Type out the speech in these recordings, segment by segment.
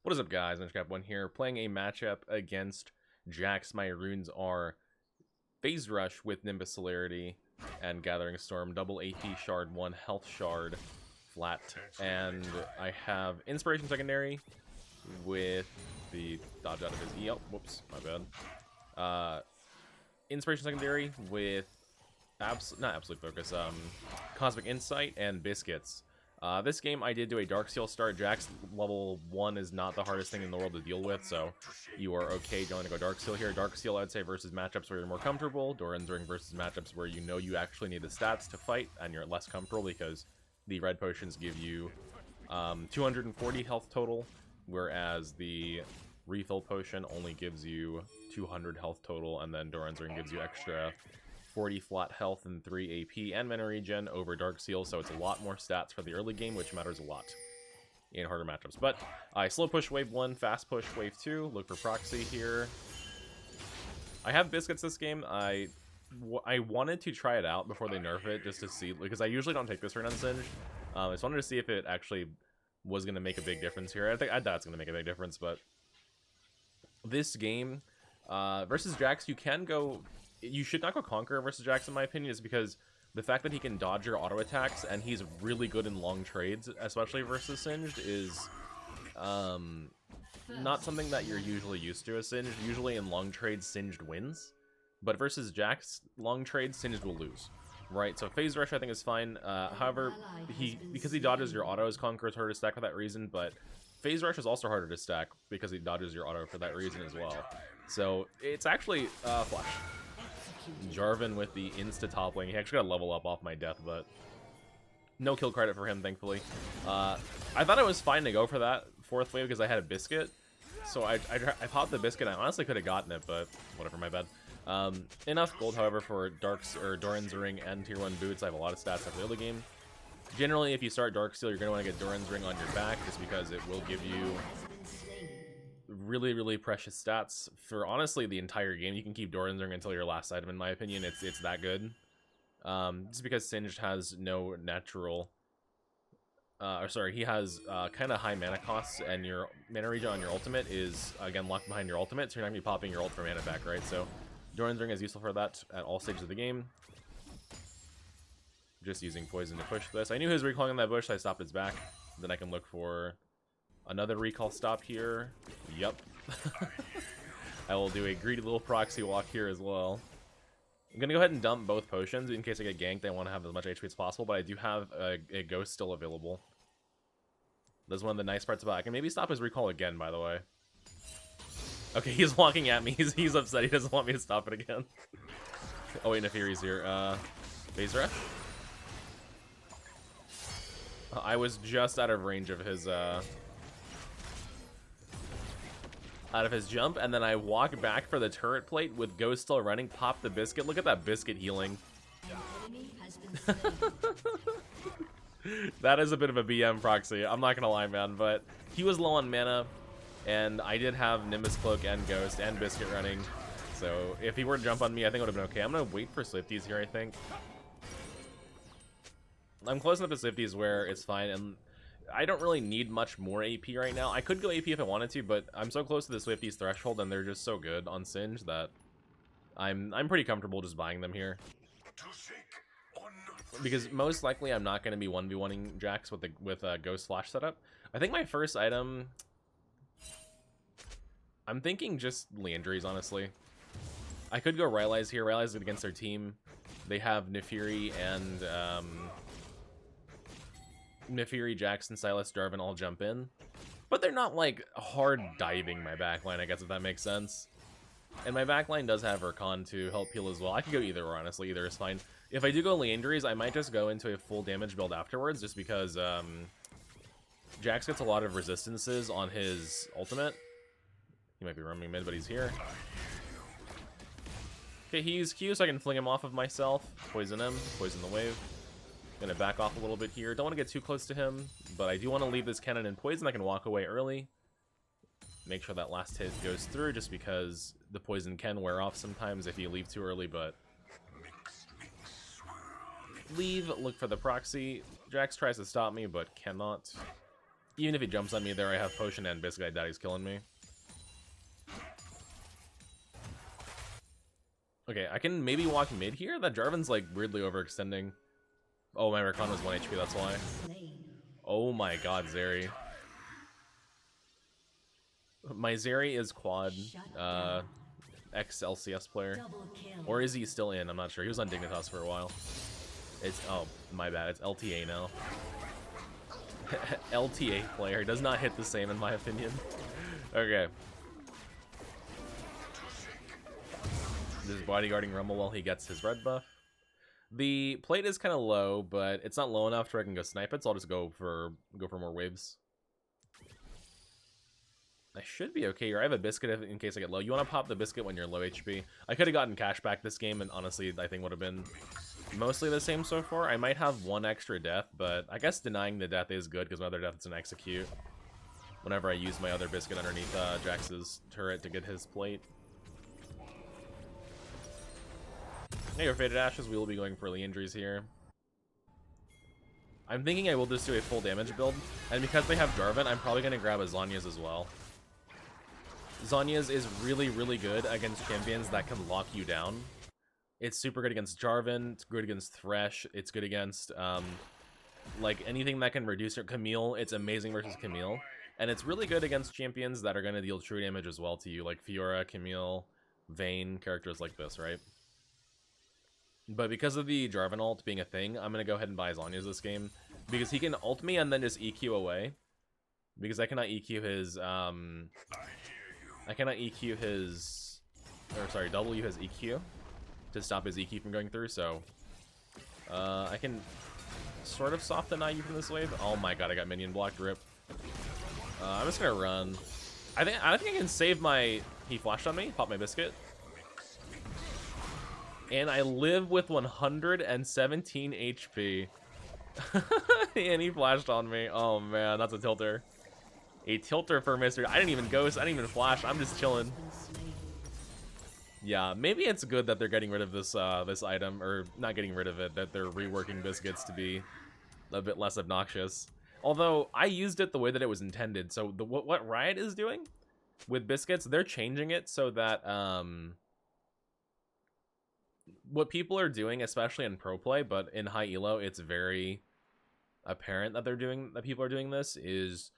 What is up, guys? Cap1 here, playing a matchup against Jax. My runes are Phase Rush with Nimbus Celerity and Gathering Storm, double AP Shard, 1 Health Shard, flat, and I have Inspiration Secondary with the dodge out of his E. Oh, whoops, my bad. Inspiration Secondary with not Absolute Focus, Cosmic Insight and Biscuits. This game I did do a Dark Seal start. Jax level 1 is not the hardest thing in the world to deal with, so you are okay going to go Dark Seal here. Dark Seal, I'd say, versus matchups where you're more comfortable. Doran's Ring versus matchups where you know you actually need the stats to fight and you're less comfortable because the red potions give you 240 health total, whereas the refill potion only gives you 200 health total, and then Doran's Ring gives you extra 40 flat health and 3 AP and mana regen over Dark Seal, so it's a lot more stats for the early game, which matters a lot in harder matchups. But I slow push wave 1, fast push wave 2, look for proxy here. I have Biscuits this game. I wanted to try it out before they nerf it, just to see, because I usually don't take this turn unsinged. I just wanted to see if it actually was going to make a big difference here. I doubt it's going to make a big difference, but this game versus Jax, you should not go Conqueror versus Jax, in my opinion, is because the fact that he can dodge your auto attacks and he's really good in long trades, especially versus Singed, is not something that you're usually used to as Singed. Usually in long trades, Singed wins, but versus Jax, long trades, Singed will lose. Right, so Phase Rush I think is fine. However, because he dodges your autos, Conqueror is harder to stack for that reason, but Phase Rush is also harder to stack because he dodges your auto for that reason as well. So it's actually Flash. Jarvan with the insta toppling. He actually got a level up off my death, but no kill credit for him, thankfully. I thought it was fine to go for that 4th wave because I had a Biscuit. So I popped the Biscuit. I honestly could have gotten it, but whatever, my bad. Enough gold, however, for Doran's Ring and Tier 1 boots. I have a lot of stats after the early game. Generally, if you start Dark Seal, you're going to want to get Doran's Ring on your back just because it will give you really, really precious stats for honestly the entire game. You can keep Doran's Ring until your last item, in my opinion. It's that good. Just because Singed has no natural he has kind of high mana costs, and your mana regen on your ultimate is again locked behind your ultimate, so you're not gonna be popping your ult for mana back, right? So Doran's Ring is useful for that at all stages of the game. Just using poison to push this. I knew he was recalling on that bush, so I stopped his back. Then I can look for another recall stop here. Yep. I will do a greedy little proxy walk here as well. I'm going to go ahead and dump both potions in case I get ganked. I want to have as much HP as possible, but I do have a ghost still available. That's one of the nice parts about it. I can maybe stop his recall again, by the way. Okay, he's walking at me. He's upset. He doesn't want me to stop it again. Oh wait, Nefiri's here. Phase Rush? I was just out of range of his jump, and then I walk back for the turret plate with Ghost still running, pop the Biscuit. Look at that Biscuit healing. That is a bit of a BM proxy, I'm not gonna lie, man, but he was low on mana, and I did have Nimbus Cloak and Ghost and Biscuit running, so if he were to jump on me, I think it would have been okay. I'm gonna wait for Swifties here, I think. I'm close enough to Swifties where it's fine, and I don't really need much more AP right now. I could go AP if I wanted to, but I'm so close to the Swifties threshold, and they're just so good on Singe that I'm pretty comfortable just buying them here. Because most likely I'm not going to be 1v1ing Jax with a Ghost Flash setup. I think my first item, I'm thinking just Leandries, honestly. I could go Rylai's here. Rylai's against their team. They have Nefiri and Nefiri, Jackson, Silas, Jarvan all jump in, but they're not like hard diving my backline, I guess, if that makes sense. And my backline does have Rakan to help heal as well. I could go either, or honestly, either is fine. If I do go Leandries, I might just go into a full damage build afterwards, just because Jax gets a lot of resistances on his ultimate. He might be roaming mid, but he's here. Okay, he's Q, so I can fling him off of myself, poison him, poison the wave. Gonna back off a little bit here. Don't want to get too close to him, but I do want to leave this cannon in poison. I can walk away early. Make sure that last hit goes through, just because the poison can wear off sometimes if you leave too early, but leave, look for the proxy. Jax tries to stop me, but cannot. Even if he jumps on me there, I have potion and biscuit. I doubt he's killing me. Okay, I can maybe walk mid here. That Jarvan's like weirdly overextending. Oh, my Rakan was 1 HP, that's why. Oh my god, Zeri. My Zeri is quad, ex-LCS player. Or is he still in? I'm not sure. He was on Dignitas for a while. It's, oh, my bad. It's LTA now. LTA player. Does not hit the same in my opinion. Okay. Just bodyguarding Rumble while he gets his red buff. The plate is kind of low, but it's not low enough to where I can go snipe it, so I'll just go for more waves. I should be okay here. I have a biscuit in case I get low. You want to pop the biscuit when you're low HP. I could have gotten cash back this game, and honestly, I think would have been mostly the same so far. I might have one extra death, but I guess denying the death is good because my other death is an execute. Whenever I use my other biscuit underneath Jax's turret to get his plate. Hey, your Faded Ashes, we will be going for early injuries here. I'm thinking I will just do a full damage build, and because they have Jarvan, I'm probably going to grab a Zhonya's as well. Zhonya's is really, really good against champions that can lock you down. It's super good against Jarvan, it's good against Thresh, it's good against, like, anything that can reduce your Camille. It's amazing versus Camille. And it's really good against champions that are going to deal true damage as well to you, like Fiora, Camille, Vayne, characters like this, right? But because of the Jarvan ult being a thing, I'm going to go ahead and buy Zhonya's this game. Because he can ult me and then just EQ away. Because I cannot EQ his, W his EQ. To stop his EQ from going through, so... I can sort of soft deny you from this wave. Oh my god, I got minion blocked, rip. I'm just going to run. I think I can save my... He flashed on me, pop my biscuit. And I live with 117 HP. And he flashed on me. Oh man, that's a tilter. A tilter for Mr. I didn't even ghost, I didn't even flash, I'm just chilling. Yeah, maybe it's good that they're getting rid of this this item, or not getting rid of it, that they're reworking biscuits to be a bit less obnoxious. Although, I used it the way that it was intended, so what Riot is doing with biscuits, they're changing it so that, what people are doing, especially in pro play, but in high elo, it's very apparent that people are doing this, is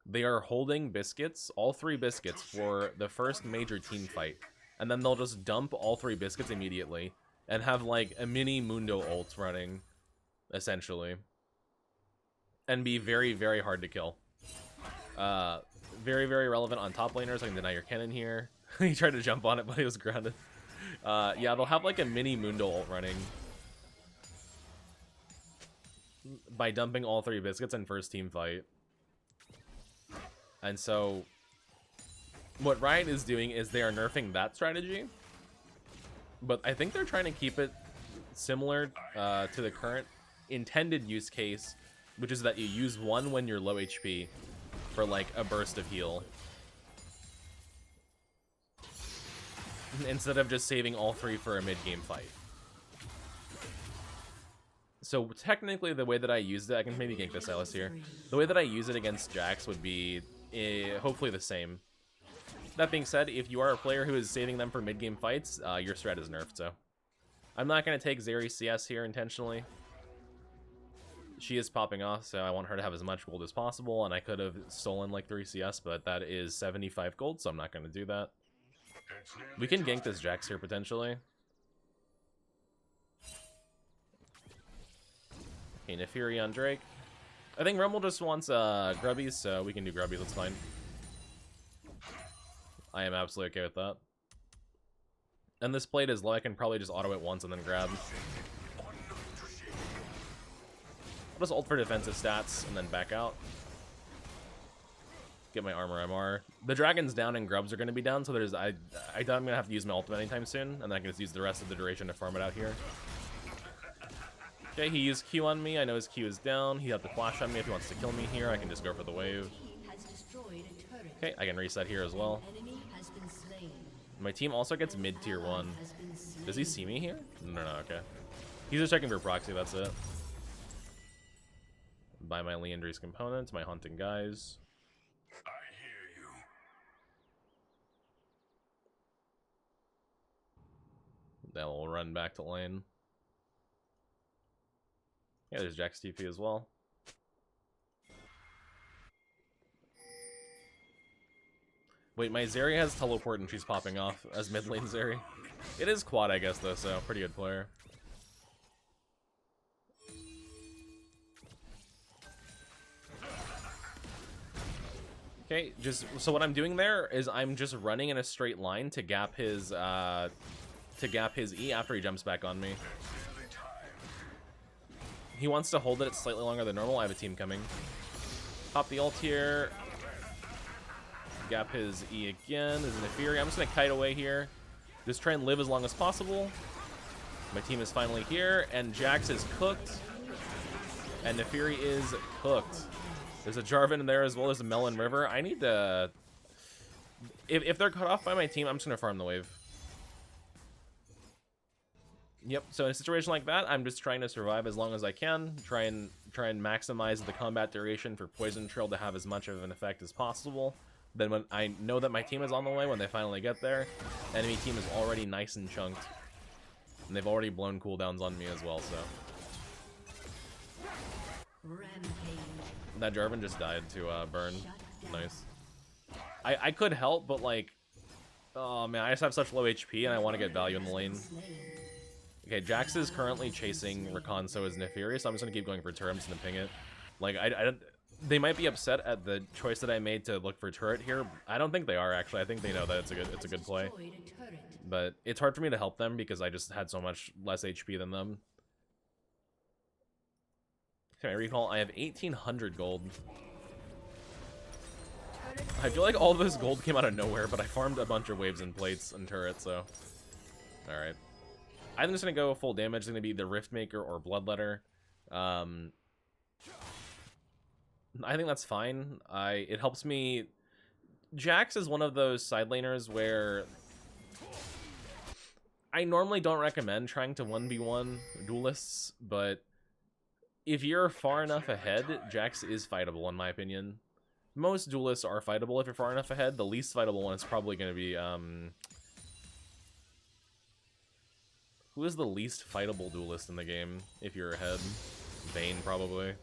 they are holding biscuits, all 3 biscuits, for the first major team fight. And then they'll just dump all 3 biscuits immediately, and have like a mini Mundo ult running, essentially. And be very, very hard to kill. Very, very relevant on top laners. I can deny your cannon here. He tried to jump on it, but he was grounded. Yeah, they'll have like a mini Mundo ult running by dumping all 3 biscuits in first team fight. And so what Riot is doing is they are nerfing that strategy, but I think they're trying to keep it similar to the current intended use case, which is that you use 1 when you're low HP for like a burst of heal, instead of just saving all 3 for a mid-game fight. So technically the way that I used it, I can maybe gank this Silas here. The way that I use it against Jax would be hopefully the same. That being said, if you are a player who is saving them for mid-game fights, your strat is nerfed, so. I'm not going to take Zeri CS here intentionally. She is popping off, so I want her to have as much gold as possible, and I could have stolen like 3 CS, but that is 75 gold, so I'm not going to do that. We can gank this Jax here, potentially. Okay, Nefiri on Drake. I think Rumble just wants grubbies, so we can do grubbies, that's fine. I am absolutely okay with that. And this plate is low, I can probably just auto it once and then grab. I'll just ult for defensive stats and then back out. Get my armor MR. The dragon's down and grubs are going to be down, so there's I doubt I'm going to have to use my ultimate anytime soon, and then I can just use the rest of the duration to farm it out here. Okay, he used Q on me. I know his Q is down. He had to flash on me. If he wants to kill me here, I can just go for the wave. Okay, I can reset here as well. My team also gets mid tier 1. Does he see me here? No, okay. He's just checking for proxy, that's it. by my Leandry's components, my hunting guys. I hear you. They'll run back to lane. Yeah, there's Jack's TP as well. Wait, my Zeri has teleport and she's popping off as mid lane Zeri. It is quad, I guess, though, so pretty good player. Okay, so what I'm doing there is I'm just running in a straight line to gap his E after he jumps back on me. He wants to hold it slightly longer than normal. I have a team coming. Pop the ult here. Gap his E again. There's an Nefiri. I'm just gonna kite away here. Just try and live as long as possible. My team is finally here, and Jax is cooked. And Nefiri is cooked. There's a Jarvan in there as well as a Melon River. I need to... If they're cut off by my team, I'm just gonna farm the wave. Yep, so in a situation like that, I'm just trying to survive as long as I can. Try and maximize the combat duration for Poison Trail to have as much of an effect as possible. Then when I know that my team is on the way, when they finally get there, enemy team is already nice and chunked. And they've already blown cooldowns on me as well, so. That Jarvan just died to burn. Nice. I could help, but like, oh man, I just have such low HP and I want to get value in the lane. Okay, Jax is currently chasing Rakan, so is Nefiri, so I'm just gonna keep going for turret. I'm just gonna ping it. Like, they might be upset at the choice that I made to look for turret here. I don't think they are, actually. I think they know that it's a good play. But it's hard for me to help them because I just had so much less HP than them. Can I recall? I have 1,800 gold. I feel like all this gold came out of nowhere, but I farmed a bunch of waves and plates and turrets, so... Alright. I'm just gonna go full damage. It's gonna be the Riftmaker or Bloodletter. I think that's fine. It helps me. Jax is one of those side laners where I normally don't recommend trying to 1v1 duelists, but if you're far enough ahead, Jax is fightable in my opinion. Most duelists are fightable if you're far enough ahead. The least fightable one is probably going to be who is the least fightable duelist in the game if you're ahead? Vayne, probably.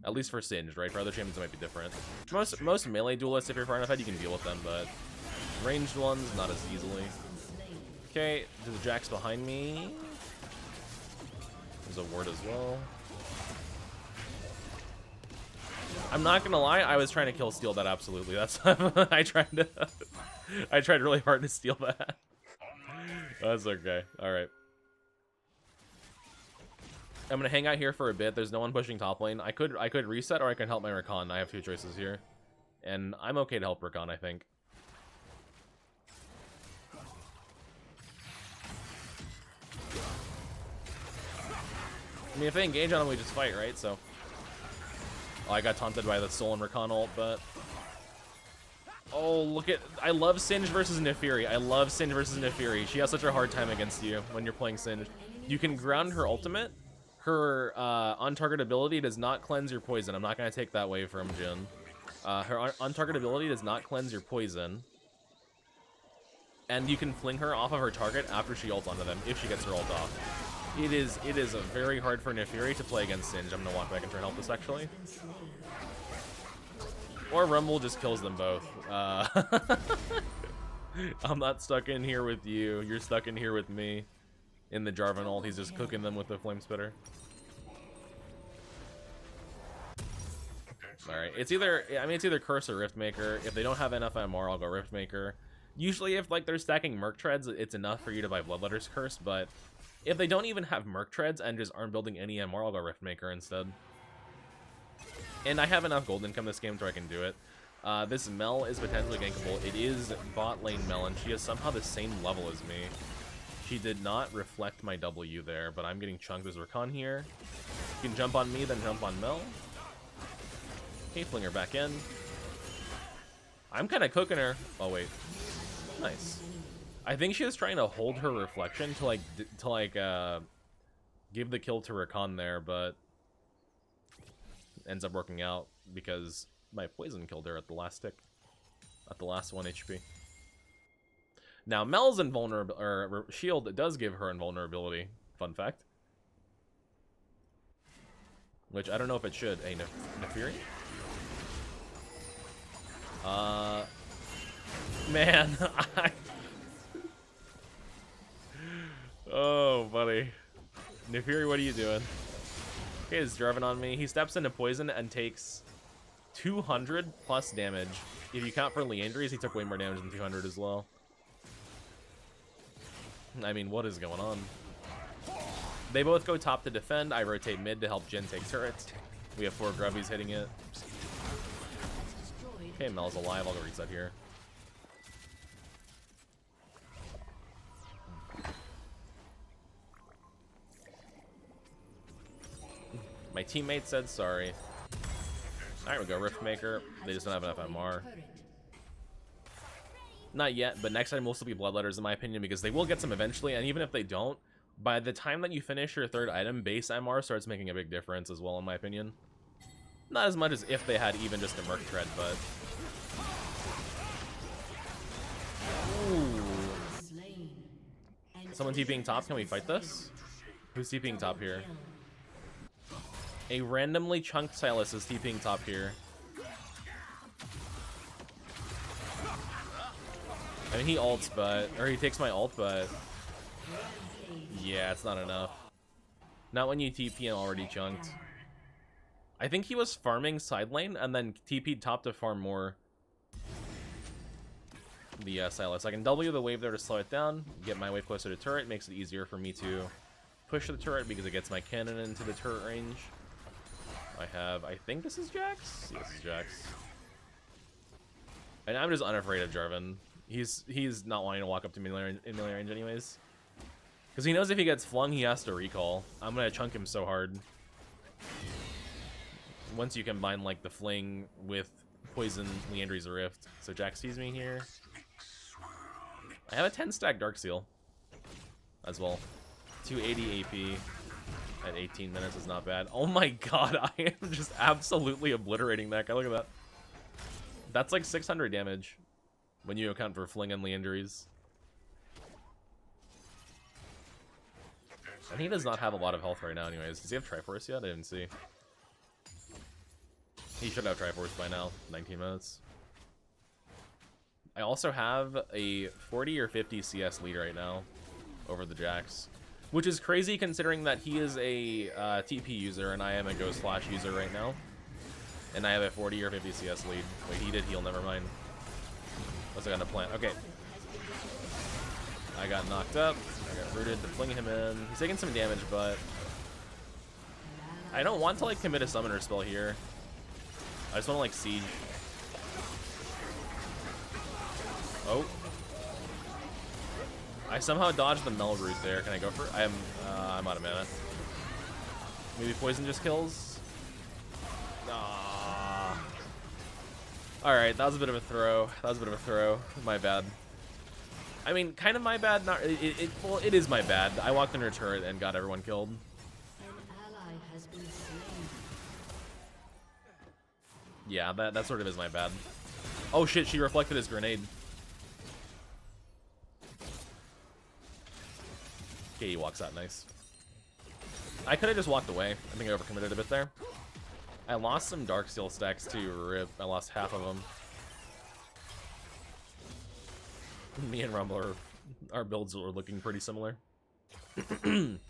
At least for Singed, right? For other champions, it might be different. Most melee duelists, if you're far enough ahead, you can deal with them, but ranged ones, not as easily. Okay, there's a Jax behind me. There's a ward as well. I'm not gonna lie, I was trying to kill steal that absolutely. That's I tried really hard to steal that. That's okay. Alright. I'm gonna hang out here for a bit. There's no one pushing top lane. I could reset or I can help my Rakan. I have two choices here. And I'm okay to help Rakan, I think. I mean, if they engage on him, we just fight, right? So... Oh, I got taunted by the stolen Rakan ult, but... Oh, look at... I love Singed versus Nefiri. I love Singed versus Nefiri. She has such a hard time against you when you're playing Singed. You can ground her ultimate. Her on-target ability does not cleanse your poison. I'm not going to take that away from Jhin. Her on-target ability does not cleanse your poison. And you can fling her off of her target after she ults onto them, if she gets her ult off. It is very hard for Nefiri to play against Singed. I'm going to walk back and try and help this, actually. Or Rumble just kills them both. I'm not stuck in here with you. You're stuck in here with me. In the Jarvan ult, he's just cooking them with the Flame Spitter. Alright, it's either Curse or Riftmaker. If they don't have enough MR, I'll go Riftmaker. Usually if like they're stacking Merc Treads, it's enough for you to buy Bloodletter's Curse, but if they don't even have Merc Treads and just aren't building any MR, I'll go Riftmaker instead. And I have enough gold income this game so I can do it. This Mel is potentially gankable. It is bot lane Mel, and she is somehow the same level as me. She did not reflect my W there, but I'm getting chunked as Rakan here. You can jump on me, then jump on Mel. Okay, fling her back in. I'm kind of cooking her. Oh, wait. Nice. I think she was trying to hold her reflection to give the kill to Rakan there, but ends up working out because my poison killed her at the last tick. At the last 1 HP. Now, Mel's invulnerable, or shield does give her invulnerability. Fun fact. Which, I don't know if it should. Hey, Nefiri? Man, oh, buddy. Nefiri, what are you doing? Okay, he's driving on me. He steps into poison and takes 200 plus damage. If you count for Leandries, he took way more damage than 200 as well. I mean, what is going on? They both go top to defend. I rotate mid to help Jhin take turrets. We have 4 grubbies hitting it. Okay, Mel's alive. I'll go reset here. My teammate said sorry. Alright, we go Riftmaker. They just don't have enough MR. Not yet, but next time will still be Bloodletters in my opinion, because they will get some eventually, and even if they don't, by the time that you finish your 3rd item, base MR starts making a big difference as well, in my opinion. Not as much as if they had even just a Merc Tread, but... Ooh. Someone TPing top, can we fight this? Who's TPing top here? A randomly chunked Silas is TPing top here. I mean, he ults, but... Or he takes my ult, but... Yeah, it's not enough. Not when you TP and already chunked. I think he was farming side lane, and then TP'd top to farm more. The Silas. I can W the wave there to slow it down, get my wave closer to turret, makes it easier for me to push the turret because it gets my cannon into the turret range. I think this is Jax? Yes, this is Jax. And I'm just unafraid of Jarvan. He's not wanting to walk up to me in melee range anyways. Because he knows if he gets flung, he has to recall. I'm going to chunk him so hard. Once you combine, like, the fling with poison, Leandry's Rift. So Jax sees me here. I have a 10-stack Darkseal as well. 280 AP at 18 minutes is not bad. Oh my god, I am just absolutely obliterating that guy. Look at that. That's like 600 damage when you account for fling and Leandry's. And he does not have a lot of health right now anyways. Does he have Triforce yet? I didn't see. He should have Triforce by now. 19 minutes. I also have a 40 or 50 CS lead right now over the Jax. Which is crazy considering that he is a TP user and I am a Ghost Flash user right now. And I have a 40 or 50 CS lead. Wait, he did heal, never mind. What's I gonna plant? Okay. I got knocked up. I got rooted to fling him in. He's taking some damage, but I don't want to like commit a summoner spell here. I just want to like siege. Oh. I somehow dodged the Mel root there. Can I go for it? I'm out of mana. Maybe poison just kills? Ah. Alright, that was a bit of a throw. My bad. I mean, kind of my bad. Not well, it is my bad. I walked under a turret and got everyone killed. An ally has been slain. Yeah, that sort of is my bad. Oh shit, she reflected his grenade. Okay, he walks out, nice. I could have just walked away. I think I overcommitted a bit there. I lost some Darksteel stacks too, rip. I lost half of them. Me and Rumble our builds are looking pretty similar. Okay,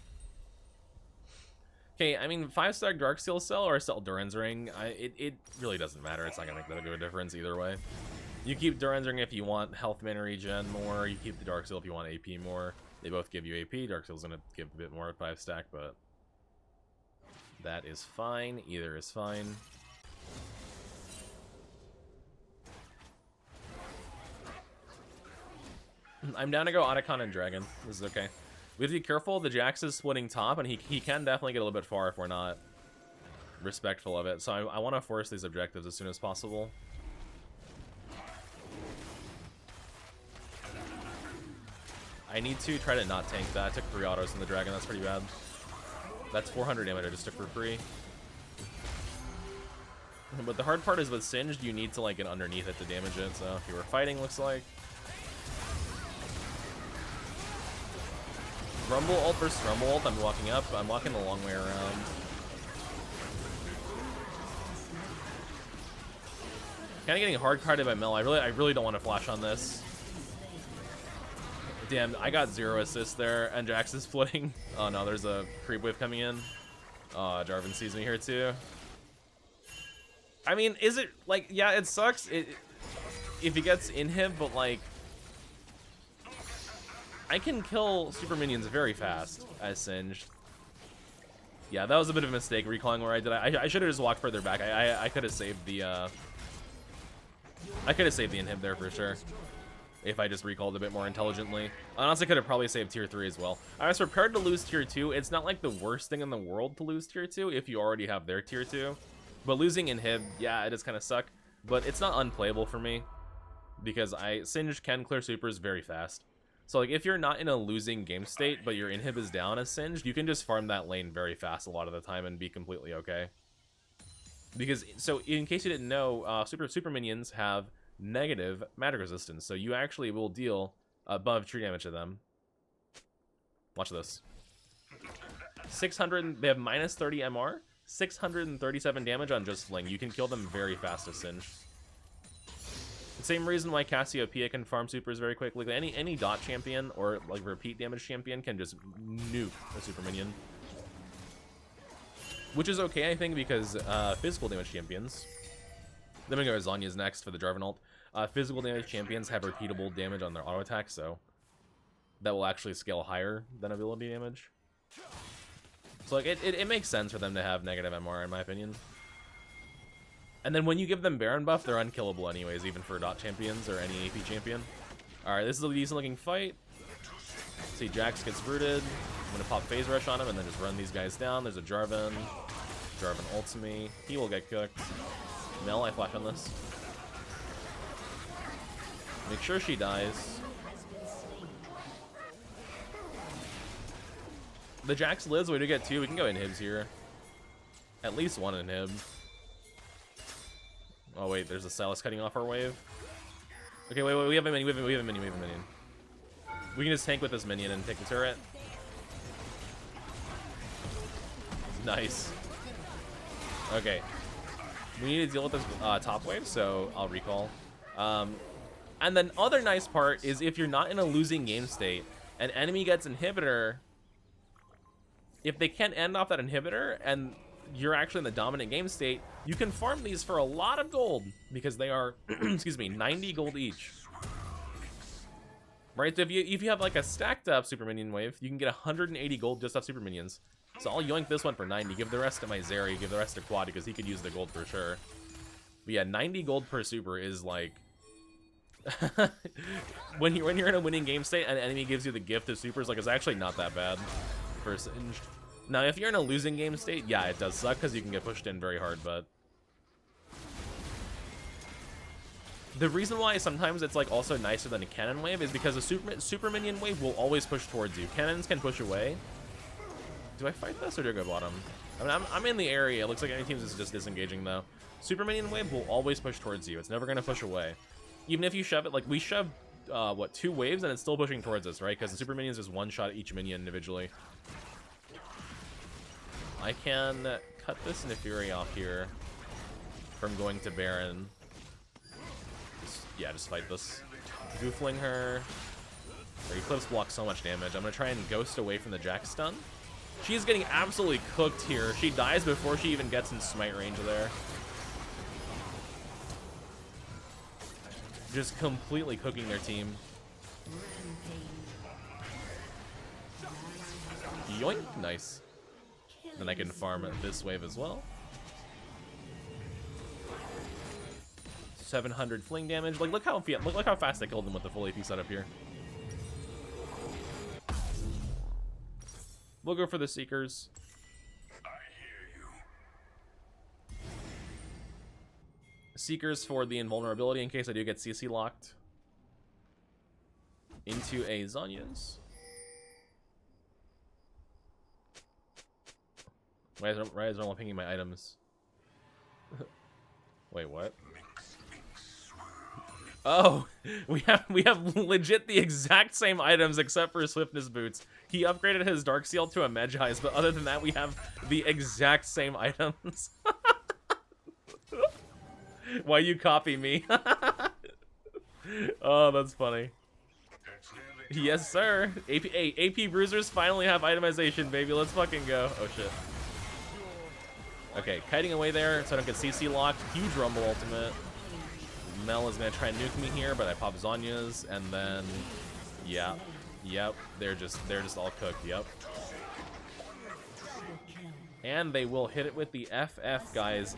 I mean, 5-stack Darksteel cell or sell Duran's Ring, it really doesn't matter. It's not gonna make that big of a difference either way. You keep Duran's Ring if you want health mana regen more. You keep the Darksteel if you want AP more. They both give you AP. Darkseal's gonna give a bit more at 5-stack, but that is fine. Either is fine. I'm down to go Otacon and Dragon. This is okay. We have to be careful. The Jax is splitting top, and he can definitely get a little bit far if we're not respectful of it. So I want to force these objectives as soon as possible. I need to try to not tank that. I took 3 autos in the Dragon. That's pretty bad. That's 400 damage I just took for free. But the hard part is with Singed, you need to like get underneath it to damage it. So if you were fighting, looks like. Rumble ult versus Rumble ult. I'm walking up. I'm walking the long way around. Kind of getting hard carded by Mel. I really don't want to flash on this. Damn, I got 0 assists there, and Jax is floating. Oh no, there's a creep wave coming in. Oh, Jarvan sees me here too. I mean, is it like, yeah, it sucks if he gets inhib, but like, I can kill super minions very fast as Singed. Yeah, that was a bit of a mistake recalling where I did. I should have just walked further back. I could have saved the inhib there for sure. If I just recalled a bit more intelligently. I honestly could have probably saved tier 3 as well. I was prepared to lose tier 2. It's not like the worst thing in the world to lose tier 2 if you already have their tier 2. But losing inhib, yeah, it does kind of suck. But it's not unplayable for me. Because Singed can clear supers very fast. So like if you're not in a losing game state, but your inhib is down as Singed, you can just farm that lane very fast a lot of the time and be completely okay. Because, so in case you didn't know, super minions have negative magic resistance, so you actually will deal above tree damage to them. Watch this. 600, they have minus 30 MR, 637 damage on just fling. You can kill them very fast as Singed. Same reason why Cassiopeia can farm supers very quickly. Any dot champion or like repeat damage champion can just nuke a super minion. Which is okay, I think, because physical damage champions. Then we go Zhonya's next for the Jarvan ult. Physical damage champions have repeatable damage on their auto attack, so that will actually scale higher than ability damage. So like it makes sense for them to have negative MR in my opinion. And then when you give them Baron buff, they're unkillable anyways, even for dot champions or any AP champion. Alright, this is a decent looking fight. See, Jax gets rooted. I'm gonna pop phase rush on him and then just run these guys down. There's a Jarvan. Jarvan ults me. He will get cooked. Mel, I flash on this. Make sure she dies. The Jax lives, we do get 2. We can go inhibs here. At least 1 inhib. Oh wait, there's a Silas cutting off our wave. Okay, wait, we have a minion, we have a minion. We can just tank with this minion and take the turret. Nice. Okay. We need to deal with this top wave, so I'll recall. And then other nice part is if you're not in a losing game state, an enemy gets inhibitor, if they can't end off that inhibitor and you're actually in the dominant game state, you can farm these for a lot of gold because they are, excuse me, 90 gold each. Right, so if you have like a stacked up super minion wave, you can get 180 gold just off super minions. So I'll yoink this one for 90, give the rest to my Zeri, give the rest to Quad because he could use the gold for sure. But yeah, 90 gold per super is like, when you're in a winning game state and an enemy gives you the gift of supers, like it's actually not that bad for Singed. Now if you're in a losing game state, yeah, it does suck because you can get pushed in very hard, but the reason why sometimes it's like also nicer than a cannon wave is because a super minion wave will always push towards you. Cannons can push away. Do I fight this or do I go bottom? I mean, I'm in the area. It looks like any teams is just disengaging though. Super minion wave will always push towards you. It's never gonna push away. Even if you shove it, like we shoved, what, 2 waves and it's still pushing towards us, right? Because the super minions just one-shot each minion individually. I can cut this Nefiri off here from going to Baron. Just fight this. Goofling her. Her Eclipse blocks so much damage. I'm going to try and ghost away from the Jax stun. She's getting absolutely cooked here. She dies before she even gets in smite range there. Just completely cooking their team. Yoink! Nice. Then I can farm this wave as well. 700 fling damage. Like, look how fast I killed them with the full AP setup here. We'll go for the Seekers. I hear you. Seekers for the invulnerability in case I do get CC locked into a Zhonya's. Why is everyone pinging my items? Wait, what? Oh, we have legit the exact same items except for Swiftness Boots. He upgraded his Dark Seal to a Medjai's, but other than that, we have the exact same items. Why you copy me? Oh, that's funny. Yes, sir. AP Bruisers finally have itemization, baby. Let's fucking go. Oh, shit. Okay, kiting away there so I don't get CC locked. Huge Rumble ultimate. Mel is going to try and nuke me here, but I pop Zonya's, and then... Yeah. Yep. They're just all cooked. Yep. And they will hit it with the FF, guys.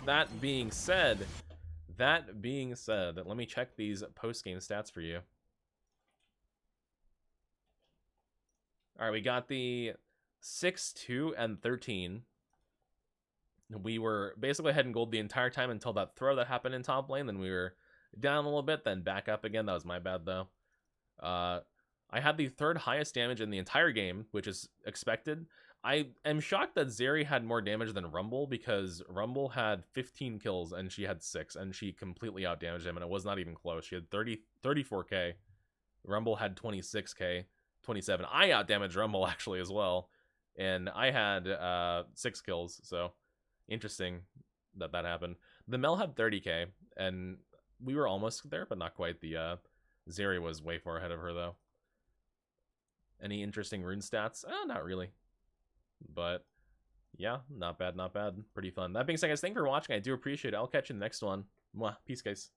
That being said, let me check these post-game stats for you. All right, we got the 6-2 and 13. We were basically heading gold the entire time until that throw that happened in top lane. Then we were down a little bit, then back up again. That was my bad, though. I had the third highest damage in the entire game, which is expected. I am shocked that Zeri had more damage than Rumble, because Rumble had 15 kills and she had 6, and she completely outdamaged him, and it was not even close. She had 34k. Rumble had 26k, 27. I outdamaged Rumble, actually, as well, and I had 6 kills, so interesting that happened. The Mel had 30k, and we were almost there, but not quite. The Zeri was way far ahead of her, though. Any interesting rune stats? Not really. But yeah, not bad, not bad. Pretty fun. That being said, guys, thanks for watching. I do appreciate it. I'll catch you in the next one. Mwah. Peace, guys.